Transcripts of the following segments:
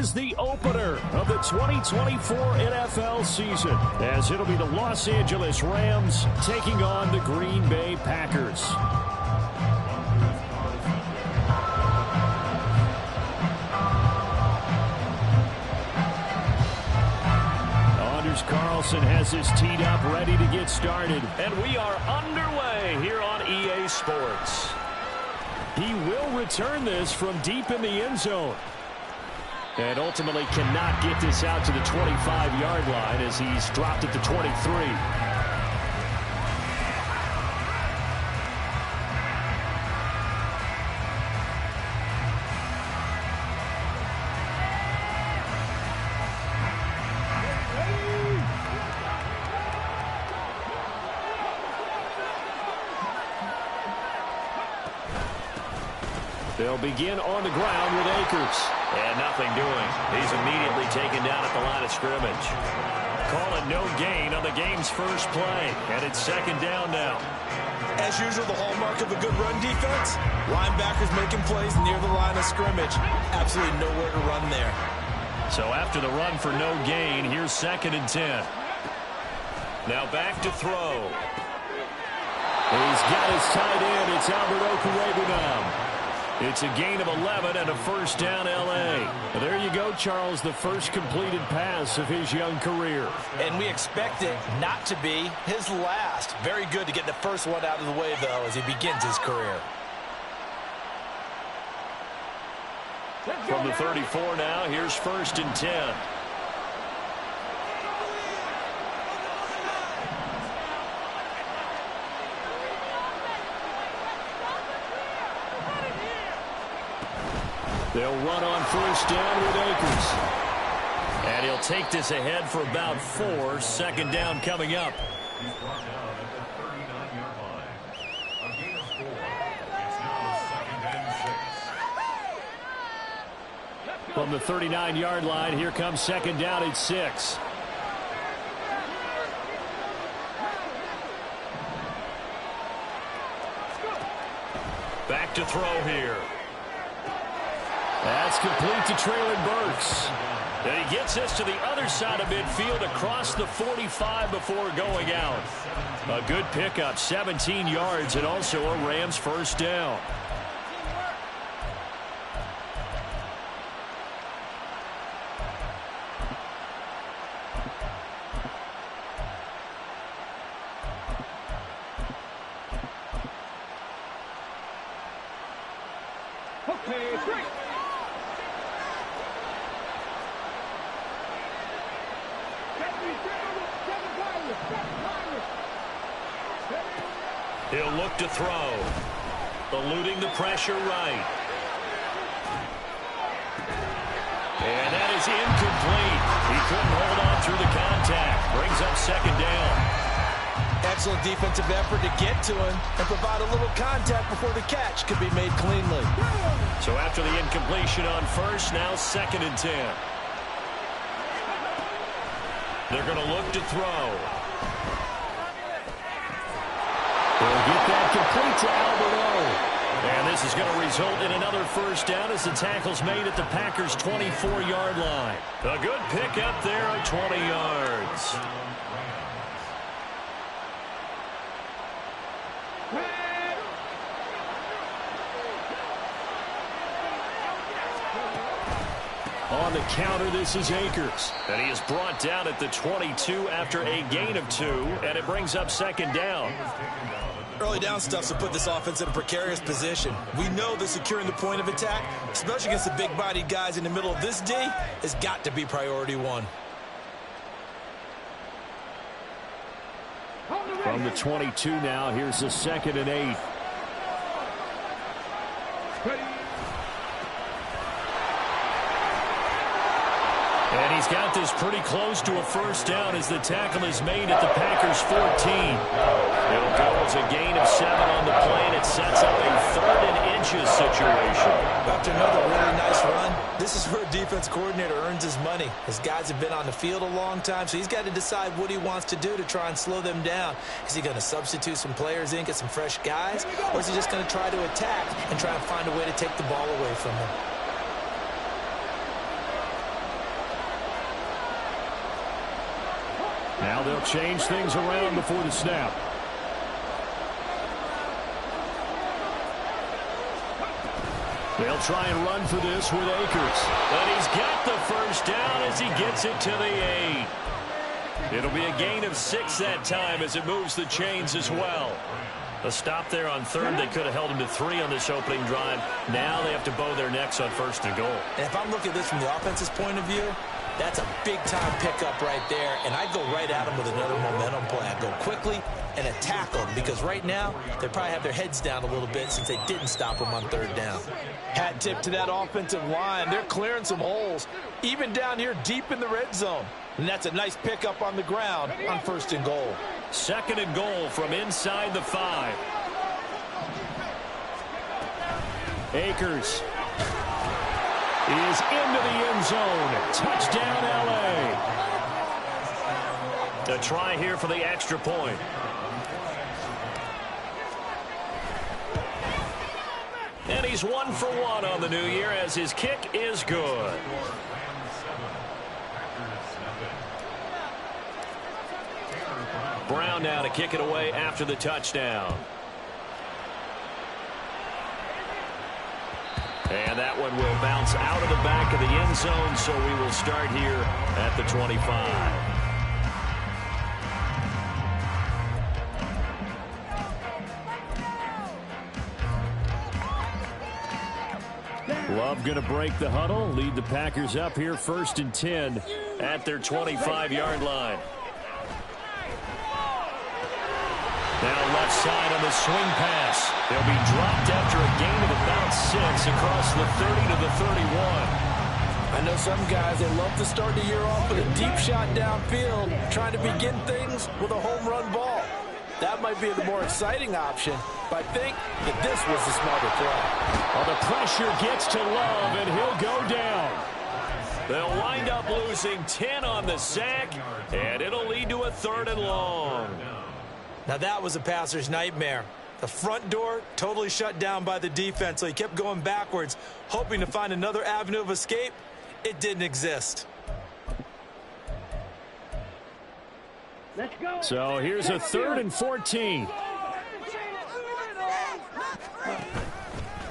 is the opener of the 2024 NFL season, as it'll be the Los Angeles Rams taking on the Green Bay Packers. Carlson has his teed up, ready to get started. And we are underway here on EA Sports. He will return this from deep in the end zone. And ultimately cannot get this out to the 25-yard line as he's dropped at the 23. They'll begin on the ground with Akers. And nothing doing. He's immediately taken down at the line of scrimmage. Call it no gain on the game's first play. And it's second down now. As usual, the hallmark of a good run defense, linebackers making plays near the line of scrimmage. Absolutely nowhere to run there. So after the run for no gain, here's 2nd and 10. Now back to throw. He's got his tight end. It's Albert Okwuegbunam. It's a gain of 11 and a first down, L.A. There you go, Charles, the first completed pass of his young career. And we expect it not to be his last. Very good to get the first one out of the way, though, as he begins his career. From the 34 now, here's 1st and 10. They'll run on first down with Akers. And he'll take this ahead for about 4. 2nd down coming up. He's brought down at the 39-yard line. A gain of 4. It's now 2nd and 6. From the 39-yard line, here comes 2nd down at 6. Back to throw here. That's complete to Traylon Burks. And he gets this to the other side of midfield across the 45 before going out. A good pickup, 17 yards, and also a Rams first down. Okay, 3. He'll look to throw. Eluding the pressure right. And that is incomplete. He couldn't hold on through the contact. Brings up 2nd down. Excellent defensive effort to get to him and provide a little contact before the catch could be made cleanly. So after the incompletion on first, now 2nd and 10. They're going to look to throw. They'll get that complete to Albert O. And this is going to result in another first down as the tackle's made at the Packers' 24-yard line. A good pickup there at 20 yards. On the counter, this is Akers. And he is brought down at the 22 after a gain of 2, and it brings up 2nd down. Early down stuff to put this offense in a precarious position. We know that securing the point of attack, especially against the big-bodied guys in the middle of this D, has got to be priority 1. From the 22 now, here's the 2nd and 8. And he's got this pretty close to a first down as the tackle is made at the Packers' 14. It'll go as a gain of 7 on the play, and it sets up a 3rd and inches situation. After another really nice run, this is where a defense coordinator earns his money. His guys have been on the field a long time, so he's got to decide what he wants to do to try and slow them down. Is he going to substitute some players in, get some fresh guys, or is he just going to try to attack and try and find a way to take the ball away from them? Now they'll change things around before the snap. They'll try and run for this with Akers. But he's got the first down as he gets it to the 8. It'll be a gain of 6 that time as it moves the chains as well. A stop there on third. They could have held him to 3 on this opening drive. Now they have to bow their necks on first and goal. And if I'm looking at this from the offense's point of view, that's a big-time pickup right there, and I'd go right at him with another momentum play. I'd go quickly and attack them because right now they probably have their heads down a little bit since they didn't stop them on third down. Hat tip to that offensive line. They're clearing some holes, even down here deep in the red zone. And that's a nice pickup on the ground on first and goal. Second and goal from inside the 5. Akers is into the end zone. Touchdown, L.A. A try here for the extra point. And he's 1 for 1 on the new year as his kick is good. Brown now to kick it away after the touchdown. And that one will bounce out of the back of the end zone, so we will start here at the 25. Love going to break the huddle, lead the Packers up here first and 10 at their 25-yard line. Now left side on the swing pass. They'll be dropped after a gain of about 6 across the 30 to the 31. I know some guys, they love to start the year off with a deep shot downfield, trying to begin things with a home run ball. That might be the more exciting option, but I think that this was the smarter throw. Well, the pressure gets to Love, and he'll go down. They'll wind up losing 10 on the sack, and it'll lead to a 3rd and long. Now that was a passer's nightmare. The front door totally shut down by the defense, so he kept going backwards, hoping to find another avenue of escape. It didn't exist. Let's go. So here's a 3rd and 14.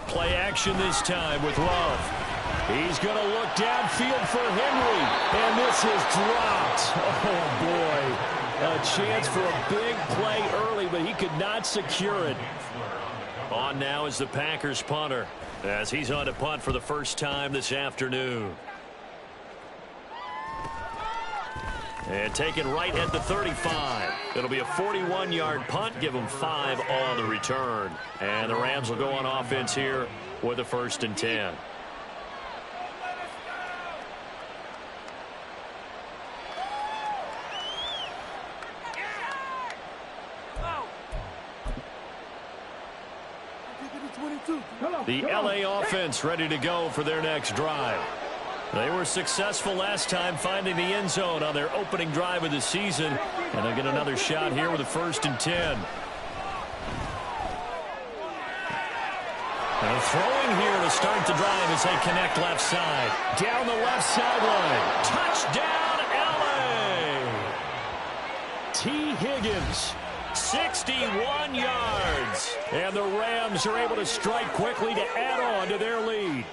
Play action this time with Love. He's going to look downfield for Henry, and this is dropped. Oh, boy. A chance for a big play early, but he could not secure it. On now is the Packers punter as he's on to punt for the first time this afternoon. And taken right at the 35. It'll be a 41-yard punt. Give them 5 on the return. And the Rams will go on offense here with a 1st and 10. The LA offense ready to go for their next drive. They were successful last time finding the end zone on their opening drive of the season, and they'll get another shot here with a 1st and 10. And throwing here to start the drive as they connect left side. Down the left sideline. Touchdown, LA! T. Higgins. 61 yards. And the Rams are able to strike quickly to add on to their lead.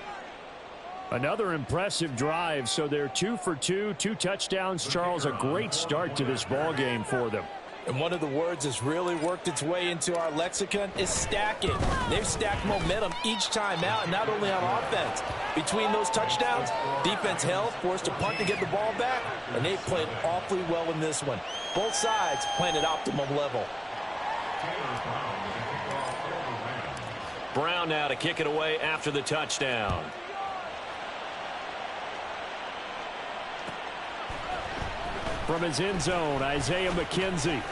Another impressive drive, so they're 2 for 2, 2 touchdowns. Charles, a great start to this ball game for them. And one of the words that's really worked its way into our lexicon is stacking. They've stacked momentum each time out, and not only on offense. Between those touchdowns, defense held, forced to punt to get the ball back, and they played awfully well in this one. Both sides playing at optimum level. Brown now to kick it away after the touchdown. From his end zone, Isaiah McKenzie.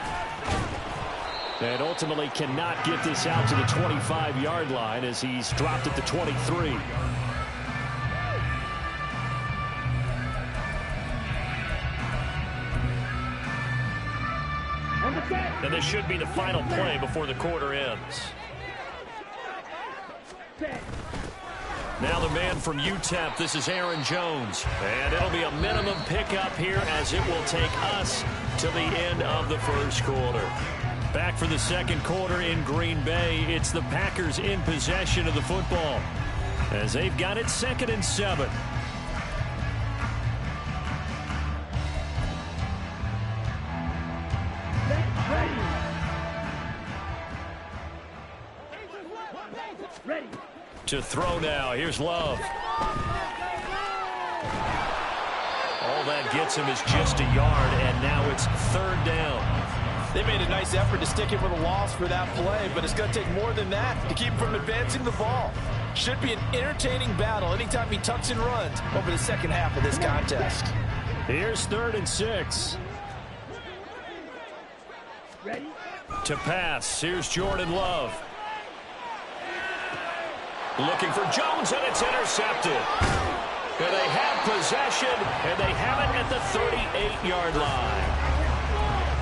And ultimately cannot get this out to the 25-yard line as he's dropped at the 23. And this should be the final play before the quarter ends. Now the man from UTEP, this is Aaron Jones. And it'll be a minimum pickup here as it will take us to the end of the first quarter. Back for the second quarter in Green Bay. It's the Packers in possession of the football as they've got it 2nd and 7. Ready. To throw now. Here's Love. All that gets him is just a yard, and now it's 3rd down. They made a nice effort to stick him with a loss for that play, but it's going to take more than that to keep him from advancing the ball. Should be an entertaining battle anytime he tucks and runs over the second half of this contest. Here's 3rd and 6. Ready. To pass. Here's Jordan Love. Looking for Jones, and it's intercepted. And they have possession, and they have it at the 38-yard line.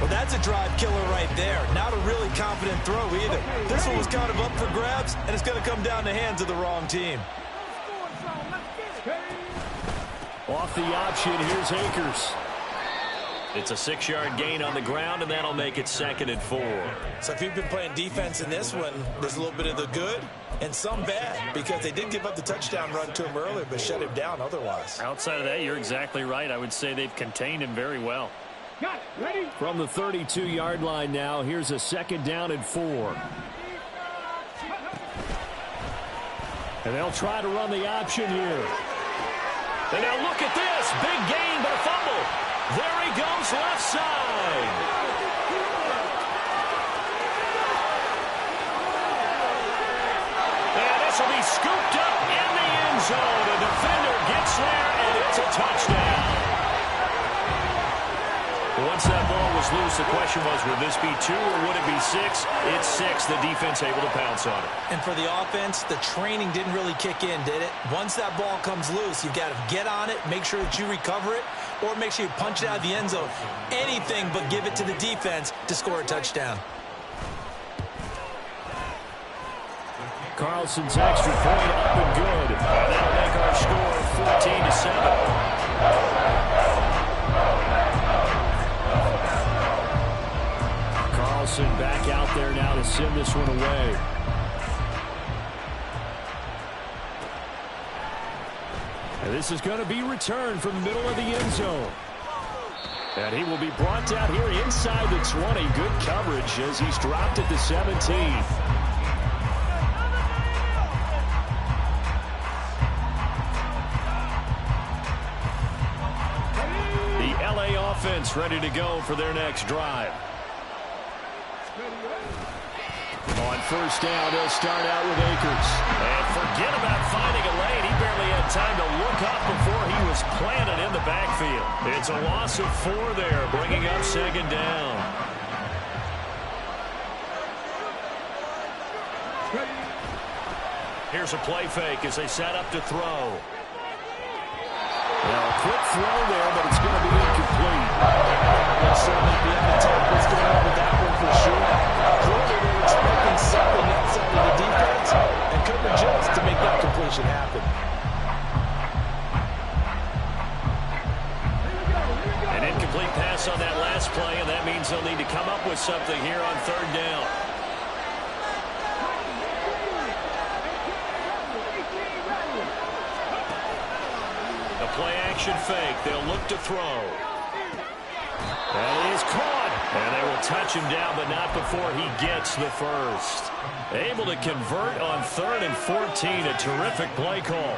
Well, that's a drive killer right there. Not a really confident throw either. This one was kind of up for grabs, and it's going to come down the hands of the wrong team. Off the option, here's Akers. It's a 6-yard gain on the ground, and that'll make it 2nd and 4. So if you've been playing defense in this one, there's a little bit of the good and some bad, because they did give up the touchdown run to him earlier, but shut him down otherwise. Outside of that, you're exactly right. I would say they've contained him very well. Got it. Ready. From the 32-yard line now, here's a 2nd down and 4. And they'll try to run the option here. And now look at this. Big gain, but a fumble. There he goes, left side. And this will be scooped up in the end zone. The defender gets there, and it's a touchdown. Once that ball was loose, the question was, would this be 2 or would it be 6? It's 6. The defense able to pounce on it. And for the offense, the training didn't really kick in, did it? Once that ball comes loose, you've got to get on it, make sure that you recover it, or make sure you punch it out of the end zone. Anything but give it to the defense to score a touchdown. Carlson's extra point up and good. That'll make our score 14-7. Carlson back out there now to send this one away. And this is going to be returned from the middle of the end zone. And he will be brought down here inside the 20. Good coverage as he's dropped at the 17. Offense ready to go for their next drive. On 1st down, they'll start out with Akers. And forget about finding a lane. He barely had time to look up before he was planted in the backfield. It's a loss of 4 there, bringing up 2nd down. Here's a play fake as they set up to throw. Now, a quick throw there, but it's going to be incomplete. They'll certainly be on the top what's going on with that one for sure. Clearly, they're expecting something outside of the defense and couldn't adjust to make that completion happen. An incomplete pass on that last play, and that means they'll need to come up with something here on 3rd down. Play-action fake. They'll look to throw. That is caught. And they will touch him down, but not before he gets the first. Able to convert on 3rd and 14. A terrific play call.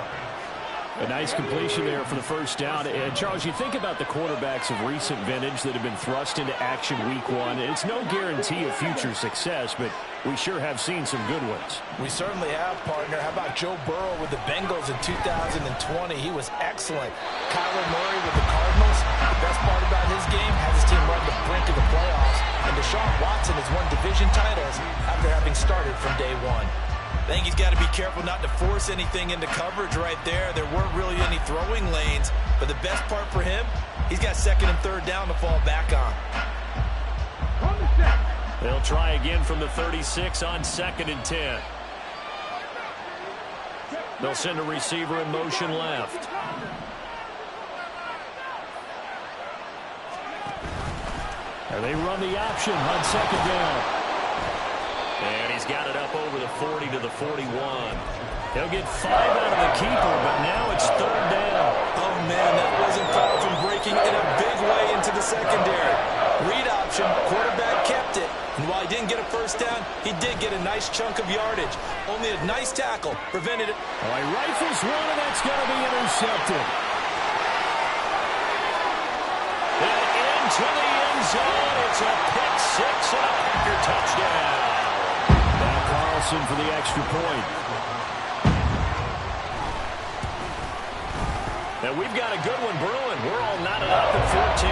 A nice completion there for the 1st down. And, Charles, you think about the quarterbacks of recent vintage that have been thrust into action week 1. It's no guarantee of future success, but we sure have seen some good ones. We certainly have, partner. How about Joe Burrow with the Bengals in 2020? He was excellent. Kyler Murray with the Cardinals. The best part about his game, has his team run the brink of the playoffs. And Deshaun Watson has won division titles after having started from day 1. I think he's got to be careful not to force anything into coverage right there. There weren't really any throwing lanes, but the best part for him, he's got 2nd and 3rd down to fall back on. They'll try again from the 36 on 2nd and 10. They'll send a receiver in motion left. And they run the option on second down. And he's got it up over the 40 to the 41. He'll get 5 out of the keeper, but now it's third down. Oh, man, that wasn't far from breaking in a big way into the secondary. Read option, quarterback kept it. And while he didn't get a first down, he did get a nice chunk of yardage. Only a nice tackle prevented it. Oh, he rifles one, and that's going to be intercepted. And into the end zone. It's a pick six and a Packer touchdown. Now Carlson for the extra point. And we've got a good one brewing. We're all knotted up at 14.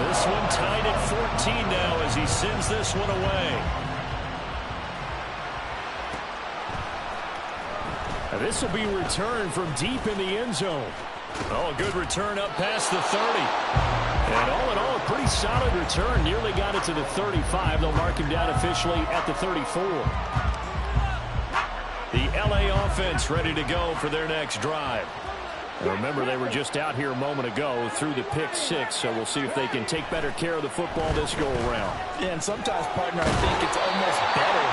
This one tied at 14 now as he sends this one away. And this will be returned from deep in the end zone. Oh, a good return up past the 30. And all in all, a pretty solid return. Nearly got it to the 35. They'll mark him down officially at the 34. The LA offense ready to go for their next drive. Remember, they were just out here a moment ago through the pick six, so we'll see if they can take better care of the football this go-around. Yeah, and sometimes, partner, I think it's almost better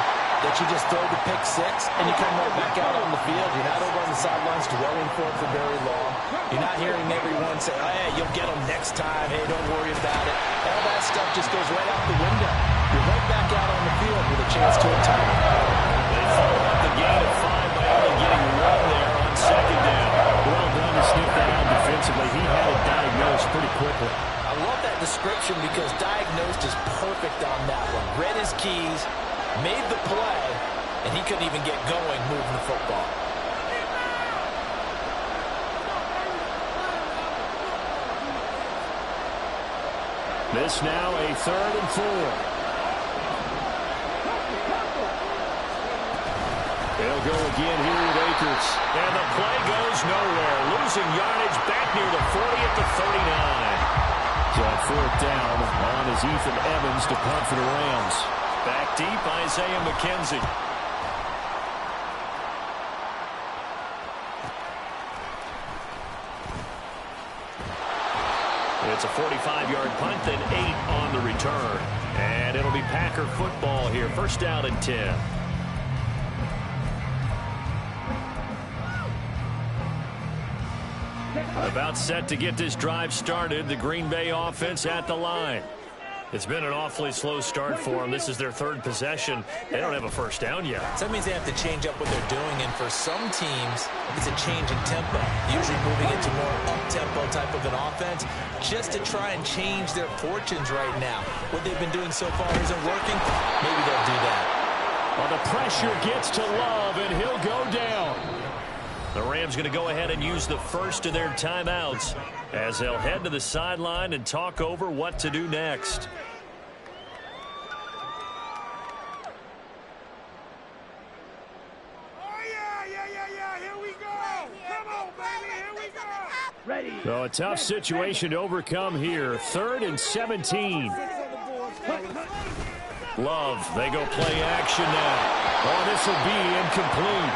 that you just throw the pick six and you come right back out on the field. You're not over on the sidelines dwelling for it for very long. You're not hearing everyone say, oh, hey, you'll get them next time. Hey, don't worry about it. All that stuff just goes right out the window. You're right back out on the field with a chance to attack. They follow up the gain of 5 by only getting 1 there on second down. Well done to sniff that out defensively. He had it diagnosed pretty quickly. I love that description because diagnosed is perfect on that one. Read his keys, made the play, and he couldn't even get going moving the football. This now a 3rd and 4. They'll go again here with Akers. And the play goes nowhere. Losing yardage back near the 40 at the 39. So on 4th down on is Ethan Evans to punt for the Rams. Back deep, Isaiah McKenzie. It's a 45-yard punt, then 8 on the return. And it'll be Packer football here. First down and 10. About set to get this drive started. The Green Bay offense at the line. It's been an awfully slow start for them. This is their 3rd possession. They don't have a first down yet. So that means they have to change up what they're doing, and for some teams, it's a change in tempo, usually moving into more up-tempo type of an offense, just to try and change their fortunes right now. What they've been doing so far isn't working. Maybe they'll do that. Well, the pressure gets to Love, and he'll go down. The Rams going to go ahead and use the first of their timeouts as they'll head to the sideline and talk over what to do next. So a tough situation to overcome here. 3rd and 17. Love, they go play action now. Oh, this will be incomplete.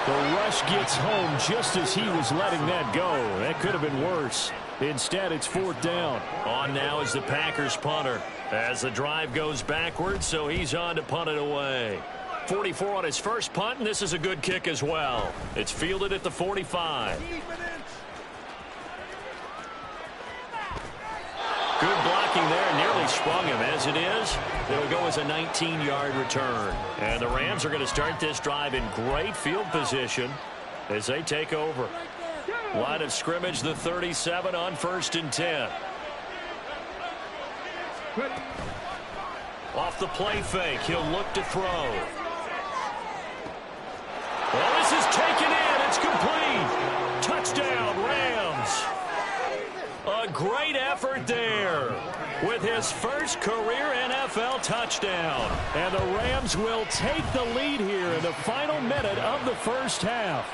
The rush gets home just as he was letting that go. That could have been worse. Instead, it's 4th down. On now is the Packers punter as the drive goes backwards, so he's on to punt it away. 44 on his first punt, and this is a good kick as well. It's fielded at the 45. Good blocking there, nearly sprung him. As it is, it'll go as a 19-yard return. And the Rams are going to start this drive in great field position as they take over. Line of scrimmage, the 37 on 1st and 10. Off the play fake, he'll look to throw. Well, this is taken in. It's complete. Touchdown, Rams. A great effort there with his first career NFL touchdown. And the Rams will take the lead here in the final minute of the first half.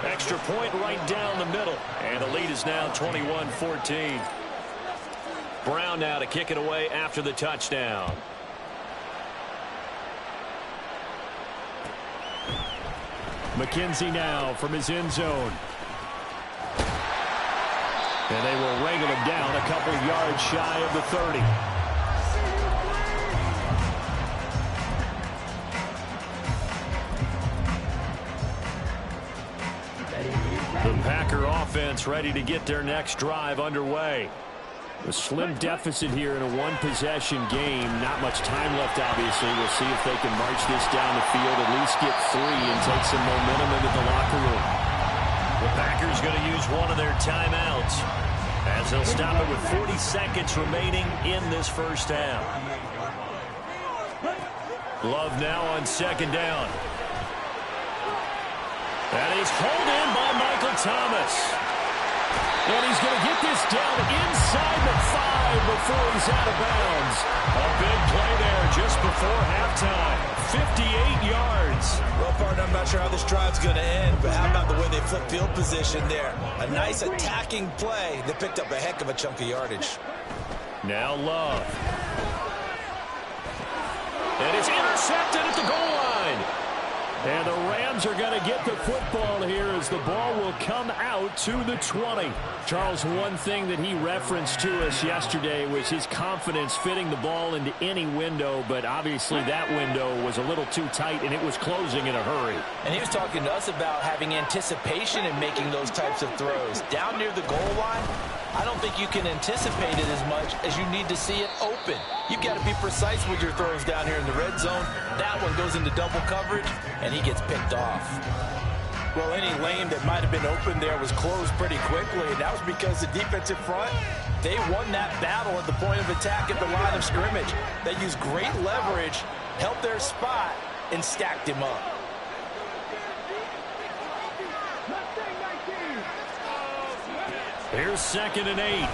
Extra point right down the middle. And the lead is now 21-14. Brown now to kick it away after the touchdown. McKenzie now from his end zone. And they will wrangle him down a couple of yards shy of the 30. The Packer offense ready to get their next drive underway. A slim deficit here in a one-possession game. Not much time left, obviously. We'll see if they can march this down the field, at least get 3 and take some momentum into the locker room. The Packers going to use one of their timeouts as they'll stop it with 40 seconds remaining in this first half. Love now on second down. That is hauled in by Michael Thomas. And he's going to get this down inside the 5 before he's out of bounds. A big play there just before halftime. 58 yards. Well, partner, I'm not sure how this drive's going to end, but how about the way they flip field position there? A nice attacking play that picked up a heck of a chunk of yardage. Now Love. And it's intercepted at the goal line. And the Rams are going to get the football here as the ball will come out to the 20. Charles, one thing that he referenced to us yesterday was his confidence fitting the ball into any window, but obviously that window was a little too tight and it was closing in a hurry. And he was talking to us about having anticipation in making those types of throws. Down near the goal line, I don't think you can anticipate it as much as you need to see it open. You've got to be precise with your throws down here in the red zone. That one goes into double coverage, and he gets picked off. Well, any lane that might have been open there was closed pretty quickly, and that was because the defensive front, they won that battle at the point of attack at the line of scrimmage. They used great leverage, held their spot, and stacked him up. Here's 2nd and 8.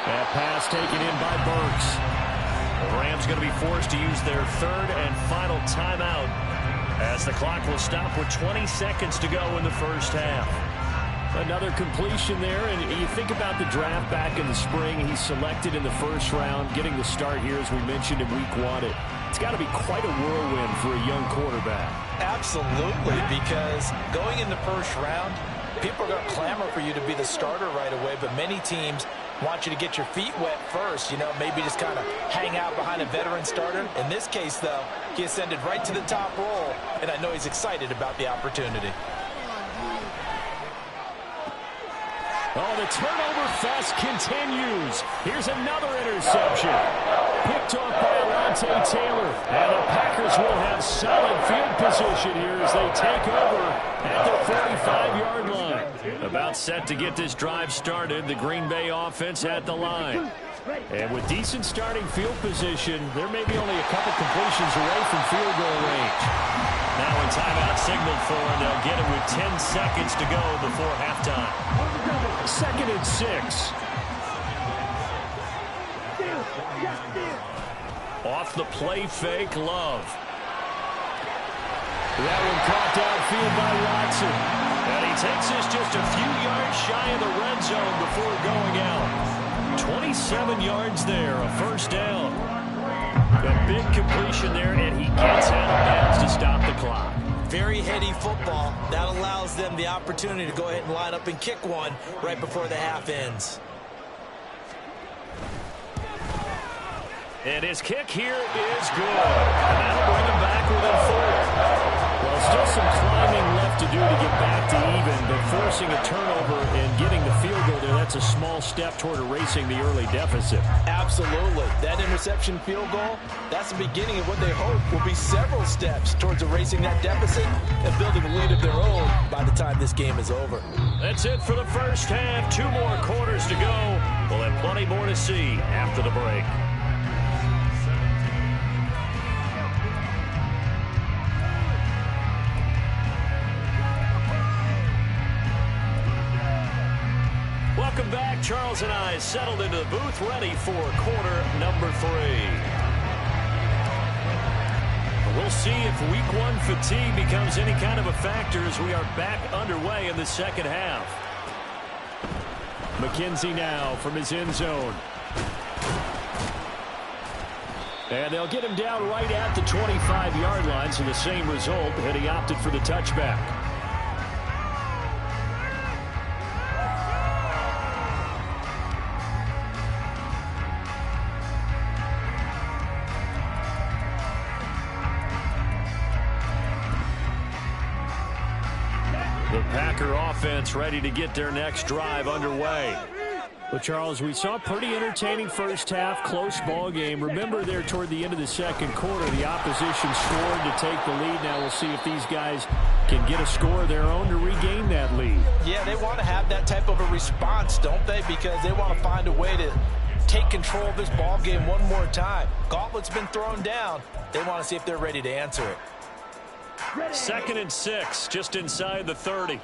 That pass taken in by Burks. The Rams going to be forced to use their 3rd and final timeout as the clock will stop with 20 seconds to go in the first half. Another completion there, and you think about the draft back in the spring. He's selected in the first round, getting the start here, as we mentioned, in week 1. It's got to be quite a whirlwind for a young quarterback. Absolutely, because going in the first round, people are going to clamor for you to be the starter right away, but many teams want you to get your feet wet first, maybe just kind of hang out behind a veteran starter. In this case, though, he ascended right to the top role, and I know he's excited about the opportunity. Oh, the turnover fest continues. Here's another interception. Picked off by Alontae Taylor. And the Packers will have solid field position here as they take over at the 45-yard line. About set to get this drive started, the Green Bay offense at the line. And with decent starting field position, there may be only a couple completions away from field goal range. Now a timeout signaled for, and they'll get it with 10 seconds to go before halftime. 2nd and 6. Off the play fake, Love. That one caught downfield by Watson. And he takes this just a few yards shy of the red zone before going out. 27 yards there, a first down. A big completion there, and he gets out of bounds to stop the clock. Very heady football. That allows them the opportunity to go ahead and line up and kick one right before the half ends. And his kick here is good. And that'll bring him back within 4. Well, still some climbing left to do to get back to even, but forcing a turnover and getting the field goal there, that's a small step toward erasing the early deficit. Absolutely. That interception field goal, that's the beginning of what they hope will be several steps towards erasing that deficit and building a lead of their own by the time this game is over. That's it for the first half. 2 more quarters to go. We'll have plenty more to see after the break. Welcome back. Charles and I settled into the booth, ready for quarter number 3. We'll see if week 1 fatigue becomes any kind of a factor as we are back underway in the second half. McKenzie now from his end zone. And they'll get him down right at the 25-yard line, so the same result, and he opted for the touchback. The Packer offense ready to get their next drive underway. Well, Charles, we saw a pretty entertaining first half, close ball game. Remember there toward the end of the second quarter, the opposition scored to take the lead. Now we'll see if these guys can get a score of their own to regain that lead. Yeah, they want to have that type of a response, don't they? Because they want to find a way to take control of this ball game one more time. Gauntlet's been thrown down. They want to see if they're ready to answer it. 2nd and 6, just inside the 30.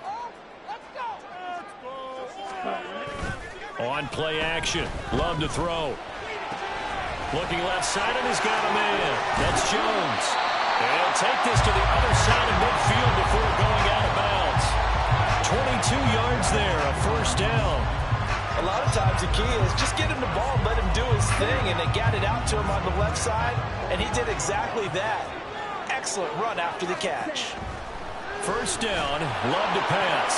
On play action. Love to throw. Looking left side, and he's got a man. That's Jones. And he'll take this to the other side of midfield before going out of bounds. 22 yards there, a first down. A lot of times the key is just get him the ball and let him do his thing, and they got it out to him on the left side, and he did exactly that. Excellent run after the catch. First down, Love to pass.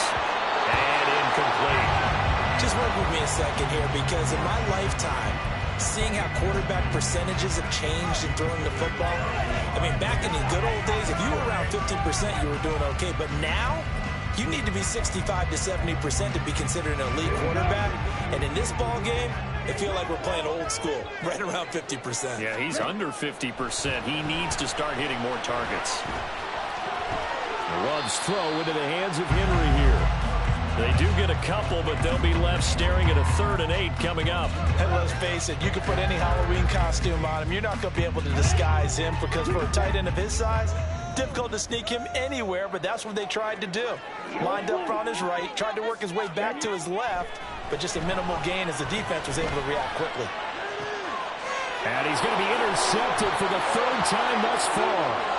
And incomplete. Just work with me a second here, because in my lifetime, seeing how quarterback percentages have changed in throwing the football, I mean, back in the good old days, if you were around 50%, you were doing okay. But now, you need to be 65 to 70% to be considered an elite quarterback. And in this ball game, I feel like we're playing old school, right around 50%. Yeah, he's under 50%. He needs to start hitting more targets. Love's throw into the hands of Henry here. They do get a couple, but they'll be left staring at a 3rd and 8 coming up. And let's face it, you can put any Halloween costume on him. You're not going to be able to disguise him, because for a tight end of his size, difficult to sneak him anywhere, but that's what they tried to do. Lined up on his right, tried to work his way back to his left, but just a minimal gain as the defense was able to react quickly. And he's going to be intercepted for the 3rd time thus far.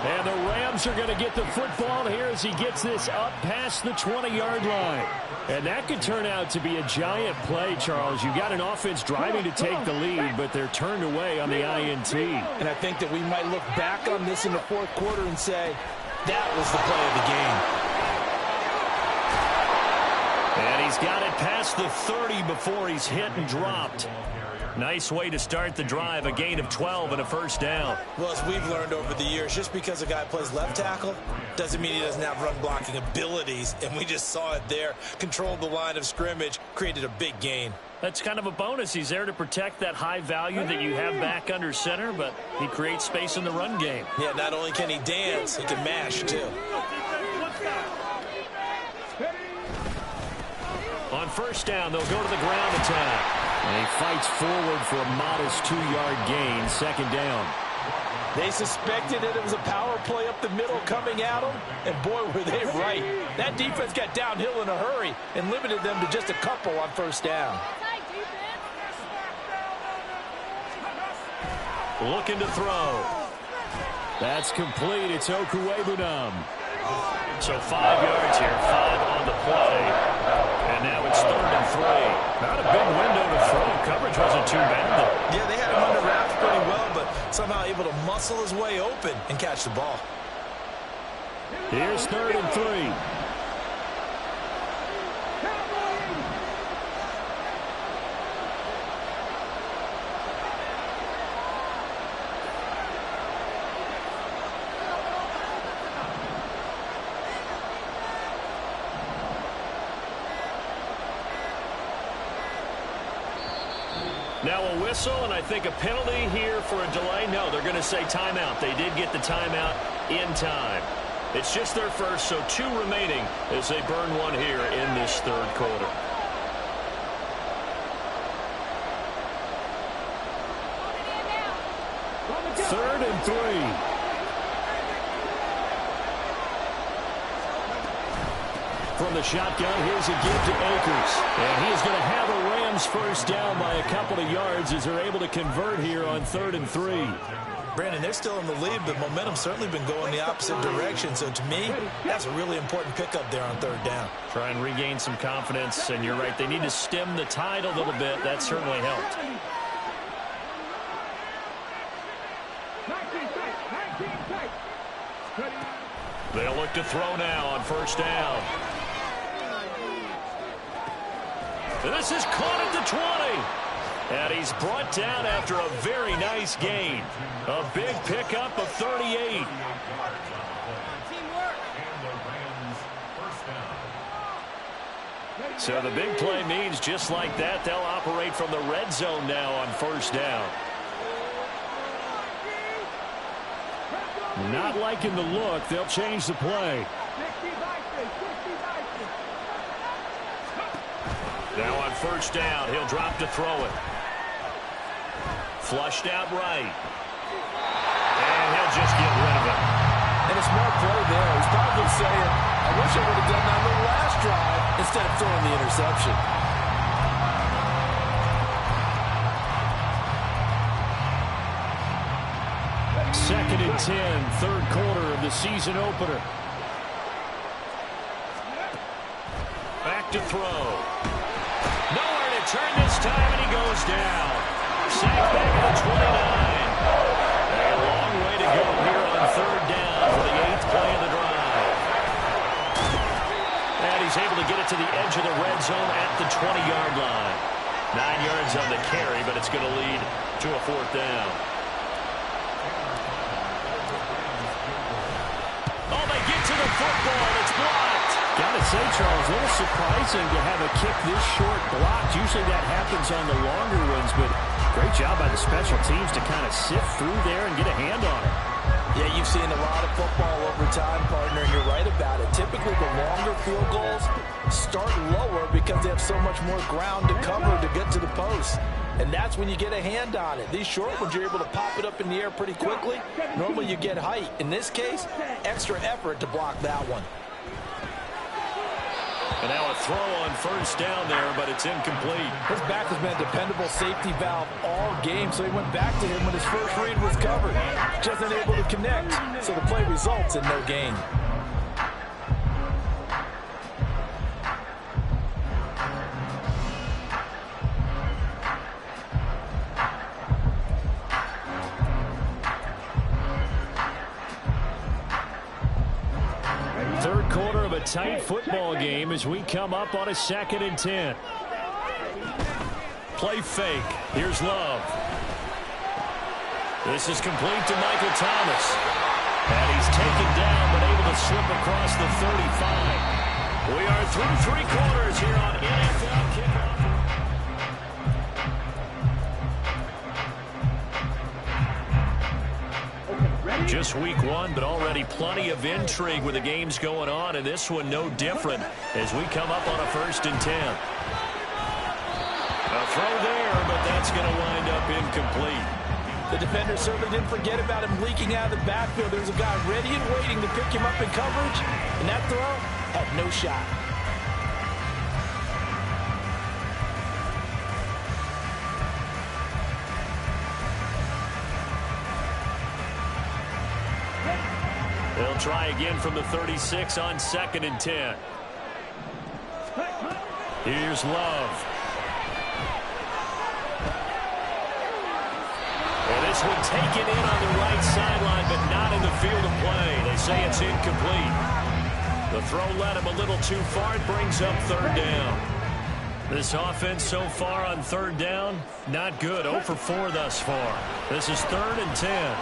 And the Rams are going to get the football here as he gets this up past the 20-yard line. And that could turn out to be a giant play, Charles. You've got an offense driving to take the lead, but they're turned away on the INT. And I think that we might look back on this in the 4th quarter and say, that was the play of the game. And he's got it past the 30 before he's hit and dropped. Nice way to start the drive, a gain of 12 and a first down. Well, as we've learned over the years, just because a guy plays left tackle doesn't mean he doesn't have run blocking abilities, and we just saw it there. Controlled the line of scrimmage, created a big gain. That's kind of a bonus. He's there to protect that high value that you have back under center, but he creates space in the run game. Yeah, not only can he dance, he can mash, too. On first down, they'll go to the ground attack. And he fights forward for a modest 2-yard gain, 2nd down. They suspected that it was a power play up the middle coming at them, and boy, were they right. That defense got downhill in a hurry and limited them to just a couple on first down. Looking to throw. That's complete. It's Okuwebunam. So 5 yards here, 5 on the play. And now it's 3rd and 3. Not a big window to throw. Coverage wasn't too bad, though. Yeah, they had him under wraps pretty well, but somehow able to muscle his way open and catch the ball. Here's 3rd and 3. Now a whistle, and I think a penalty here for a delay. No, they're going to say timeout. They did get the timeout in time. It's just their first, so 2 remaining as they burn one here in this 3rd quarter. Third and 3. From the shotgun, here's a give to Akers. And he is going to have a Rams first down by a couple of yards as they're able to convert here on 3rd and 3. Brandon, they're still in the lead, but momentum's certainly been going the opposite direction. So to me, that's a really important pickup there on 3rd down. Try and regain some confidence, and you're right. They need to stem the tide a little bit. That certainly helped. They'll look to throw now on first down. This is caught at the 20. And he's brought down after a very nice gain. A big pickup of 38. So the big play means just like that, they'll operate from the red zone now on first down. Not liking the look. They'll change the play. Now on first down, he'll drop to throw it. Flushed out right. And he'll just get rid of it. And a smart play there. He's probably saying, I wish I would have done that on the last drive instead of throwing the interception. Second and 10, third quarter of the season opener. Back to throw. Nowhere to turn this time, and he goes down. Sacked back at the 29. A long way to go here on third down for the 8th play of the drive. And he's able to get it to the edge of the red zone at the 20-yard line. 9 yards on the carry, but it's going to lead to a fourth down. Oh, they get to the football. It's blocked. Gotta say, Charles, a little surprising to have a kick this short blocked. Usually that happens on the longer ones, but great job by the special teams to kind of sift through there and get a hand on it. Yeah, you've seen a lot of football over time, partner, and you're right about it. Typically, the longer field goals start lower because they have so much more ground to cover to get to the post. And that's when you get a hand on it. These short ones, you're able to pop it up in the air pretty quickly. Normally, you get height. In this case, extra effort to block that one. And now a throw on first down there, but it's incomplete. His back has been a dependable safety valve all game, so he went back to him when his first read was covered. Just unable to connect, so the play results in no gain. Third quarter of a tight football game as we come up on a 2nd and 10. Play fake. Here's Love. This is complete to Michael Thomas. And he's taken down but able to slip across the 35. We are through 3 quarters here on NFL Kickoff. Just week 1, but already plenty of intrigue with the games going on, and this one no different as we come up on a 1st and 10. A throw there, but that's going to wind up incomplete. The defender certainly didn't forget about him leaking out of the backfield. There was a guy ready and waiting to pick him up in coverage, and that throw had no shot. They'll try again from the 36 on 2nd and 10. Here's Love. And this one taken in on the right sideline, but not in the field of play. They say it's incomplete. The throw led him a little too far. It brings up 3rd down. This offense so far on 3rd down, not good. 0 for 4 thus far. This is 3rd and 10.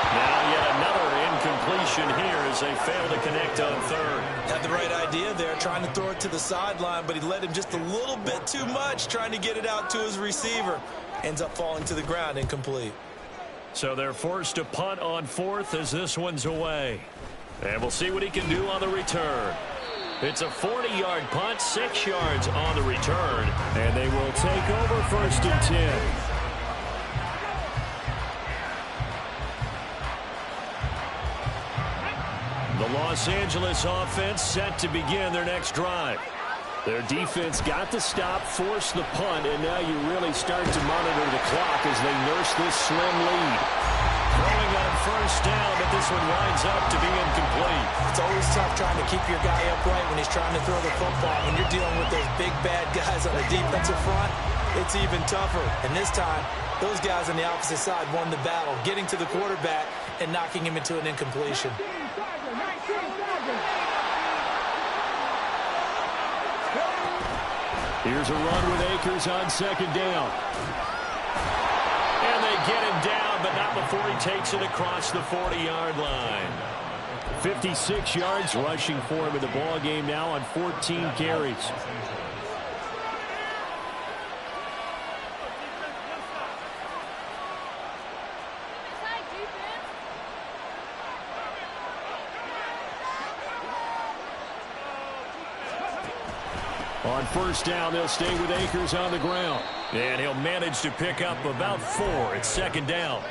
Now yet another incompletion here as they fail to connect on 3rd. Had the right idea there, trying to throw it to the sideline, but he led him just a little bit too much, trying to get it out to his receiver. Ends up falling to the ground, incomplete. So they're forced to punt on 4th as this one's away. And we'll see what he can do on the return. It's a 40-yard punt, 6 yards on the return. And they will take over 1st and 10. The Los Angeles offense set to begin their next drive. Their defense got the stop, forced the punt, and now you really start to monitor the clock as they nurse this slim lead. Throwing on first down, but this one winds up to be incomplete. It's always tough trying to keep your guy upright when he's trying to throw the football. When you're dealing with those big, bad guys on the defensive front, it's even tougher. And this time, those guys on the opposite side won the battle, getting to the quarterback and knocking him into an incompletion. Here's a run with Akers on second down. And they get him down, but not before he takes it across the 40-yard line. 56 yards rushing for him in the ball game now on 14 carries. On first down, they'll stay with Akers on the ground. And he'll manage to pick up about 4 at second down.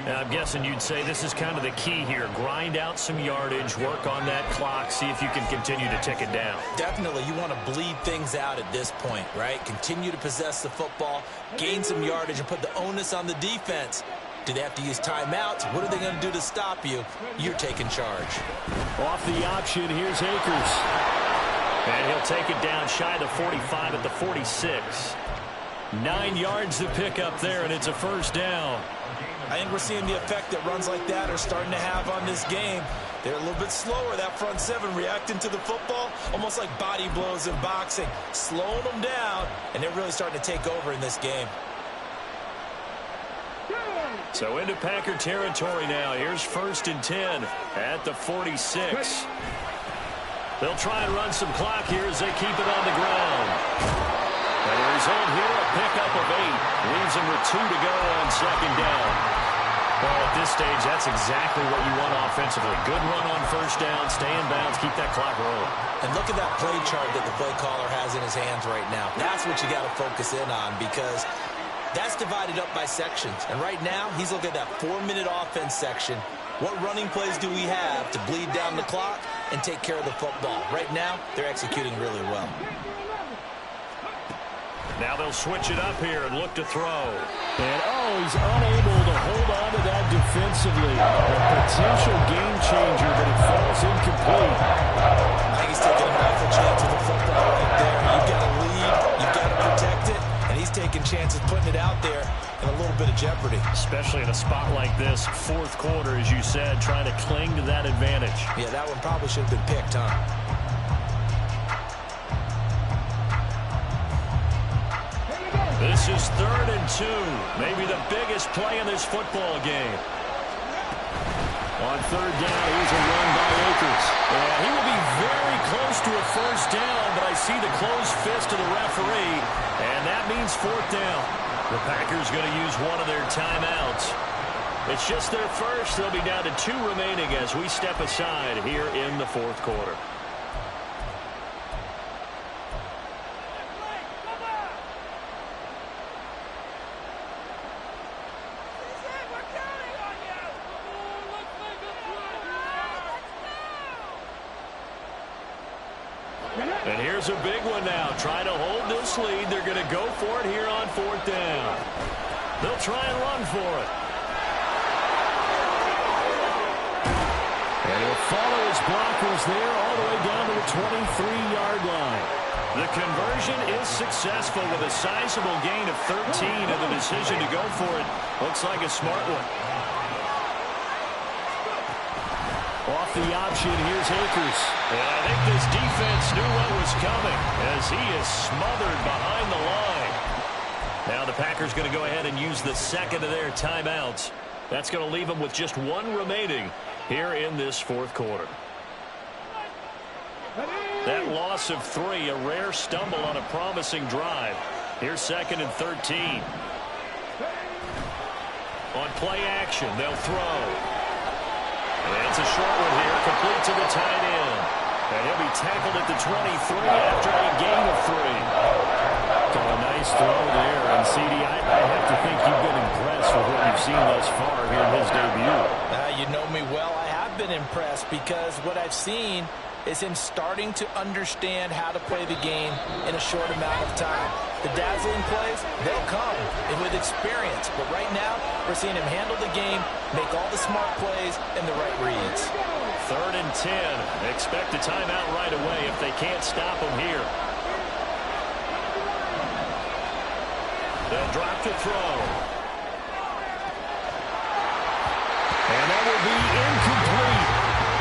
Now, I'm guessing you'd say this is kind of the key here. Grind out some yardage, work on that clock, see if you can continue to tick it down. Definitely, you want to bleed things out at this point, right? Continue to possess the football, gain some yardage, and put the onus on the defense. Do they have to use timeouts? What are they going to do to stop you? You're taking charge. Off the option, here's Akers. And he'll take it down shy of the 45 at the 46. 9 yards to pick up there, and it's a first down. I think we're seeing the effect that runs like that are starting to have on this game. They're a little bit slower, that front seven, reacting to the football, almost like body blows in boxing, slowing them down, and they're really starting to take over in this game. So into Packer territory now. Here's 1st and 10 at the 46. They'll try and run some clock here as they keep it on the ground. And the result here, a pickup of 8. Leaves them with 2 to go on second down. Well, at this stage, that's exactly what you want offensively. Good run on first down, stay in bounds, keep that clock rolling. And look at that play chart that the play caller has in his hands right now. That's what you got to focus in on, because that's divided up by sections. And right now, he's looking at that 4-minute offense section. What running plays do we have to bleed down the clock and take care of the football? Right now, they're executing really well. Now they'll switch it up here and look to throw. And, he's unable to hold on to that defensively. A potential game changer, but it falls incomplete. I think he's taking an awful chance with the football right there. You've got to lead, you've got to protect it, and he's taking chances putting it out there in a little bit of jeopardy. Especially in a spot like this, 4th quarter, as you said, trying to cling to that advantage. Yeah, that one probably should have been picked, huh? This is 3rd and 2. Maybe the biggest play in this football game. On 3rd down, here's a run by Akers. Yeah, he will be very close to a first down, but I see the closed fist of the referee, and that means 4th down. The Packers going to use one of their timeouts. It's just their first. They'll be down to 2 remaining as we step aside here in the 4th quarter. And here's a big one now. Trying to hold this lead. They're going to go for it here on 4th down. They'll try and run for it. And he'll follow his blockers there all the way down to the 23-yard line. The conversion is successful with a sizable gain of 13, and the decision to go for it looks like a smart one. Off the option, here's Akers. And I think this defense knew what was coming as he is smothered behind the line. Now the Packers going to go ahead and use the 2nd of their timeouts. That's going to leave them with just 1 remaining here in this 4th quarter. That loss of 3, a rare stumble on a promising drive. Here's 2nd and 13. On play action, they'll throw. And it's a short one here, complete to the tight end. And he'll be tackled at the 23 after a gain of 3. So a nice throw there. And, CD, I have to think you've been impressed with what you've seen thus far here in his debut. You know me well. I have been impressed because what I've seen is him starting to understand how to play the game in a short amount of time. The dazzling plays, they'll come and with experience. But right now, we're seeing him handle the game, make all the smart plays, and the right reads. 3rd and 10. Expect a timeout right away if they can't stop him here. They'll drop to throw. And will be incomplete.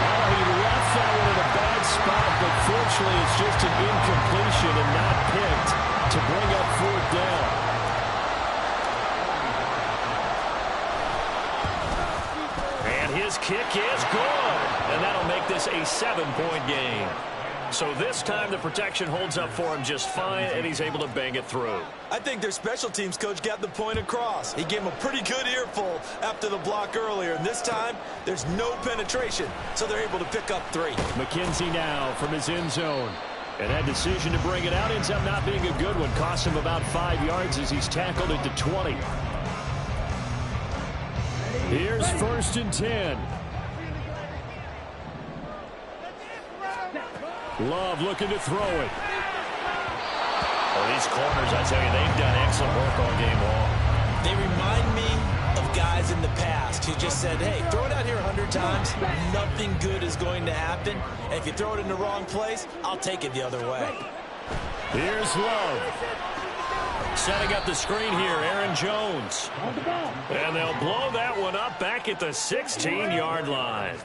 Oh, he left that one in a bad spot, but fortunately it's just an incompletion and not picked to bring up fourth down. And his kick is good. And that'll make this a 7-point game. So this time the protection holds up for him just fine, and he's able to bang it through. I think their special teams coach got the point across. He gave him a pretty good earful after the block earlier, and this time there's no penetration, so they're able to pick up 3. McKenzie now from his end zone. And that decision to bring it out ends up not being a good one. Costs him about 5 yards as he's tackled it to 20. Here's 1st and 10. Love looking to throw it. Well, these corners, I tell you, they've done excellent work all game long. They remind me of guys in the past who just said, hey, throw it out here 100 times, nothing good is going to happen. And if you throw it in the wrong place, I'll take it the other way. Here's Love. Setting up the screen here, Aaron Jones. And they'll blow that one up back at the 16-yard line.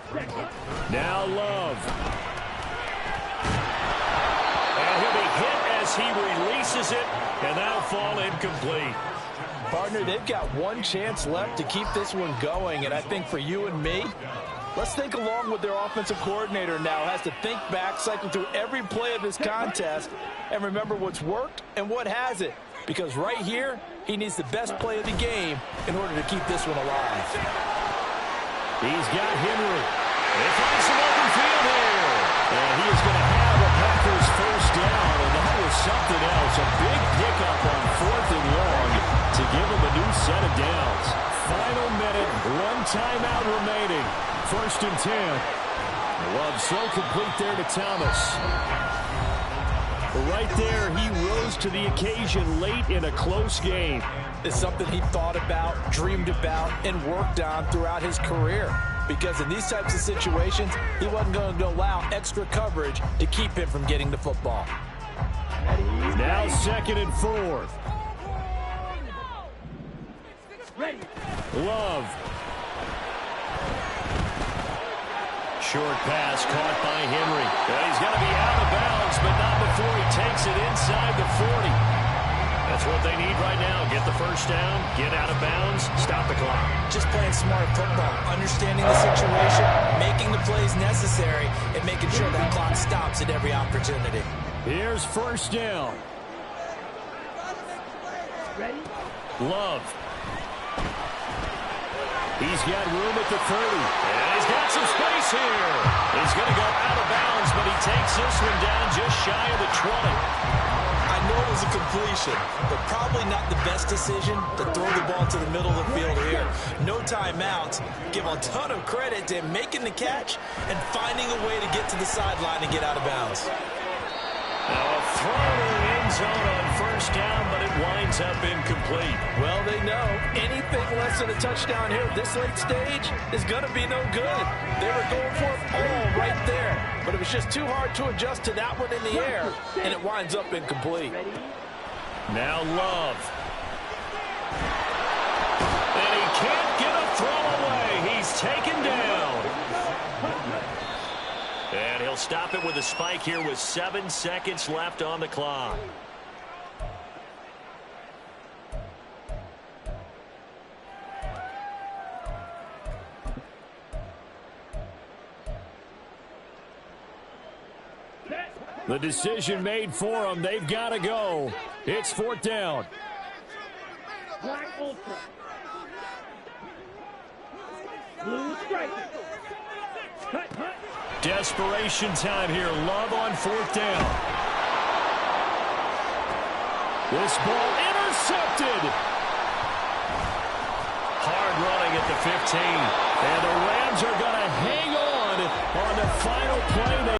Now Love. And he'll be hit as he releases it, and that'll fall incomplete. Partner, they've got one chance left to keep this one going, and I think for you and me, let's think along with their offensive coordinator now. Has to think back, cycle through every play of this contest, and remember what's worked and what hasn't. Because right here, he needs the best play of the game in order to keep this one alive. He's got Henry. They find some open field here. And he is going to have a Packers first down, and that was something else. A big pickup on 4th and long to give him a new set of downs. Final minute, 1 timeout remaining. 1st and 10. Love so complete there to Thomas. Right there, he rose to the occasion late in a close game. It's something he thought about, dreamed about, and worked on throughout his career. Because in these types of situations, he wasn't going to allow extra coverage to keep him from getting the football. Now 2nd and 4. Love. Short pass caught by Henry. Well, he's going to be out of bounds, but not before he takes it inside the 40. That's what they need right now. Get the first down, get out of bounds, stop the clock. Just playing smart football, understanding the situation, making the plays necessary, and making sure that clock stops at every opportunity. Here's 1st down. Love. He's got room at the 30. And he's got some space here. He's going to go out of bounds, but he takes this one down just shy of the 20. I know it was a completion, but probably not the best decision to throw the ball to the middle of the field here. No timeouts. Give a ton of credit to him making the catch and finding a way to get to the sideline and get out of bounds. Now a throw to the end zone on 1st down, but it winds up incomplete. Well, they know anything less than a touchdown here at this late stage is going to be no good. They were going for it all right there, but it was just too hard to adjust to that one in the air, and it winds up incomplete. Now Love. And he can't get a throw away. He's taken down. And he'll stop it with a spike here with 7 seconds left on the clock. The decision made for them. They've got to go. It's 4th down. Black Ultra. Blue Striker. Cut. Desperation time here. Love on 4th down. This ball intercepted. Hard running at the 15. And the Rams are going to hang on the final play.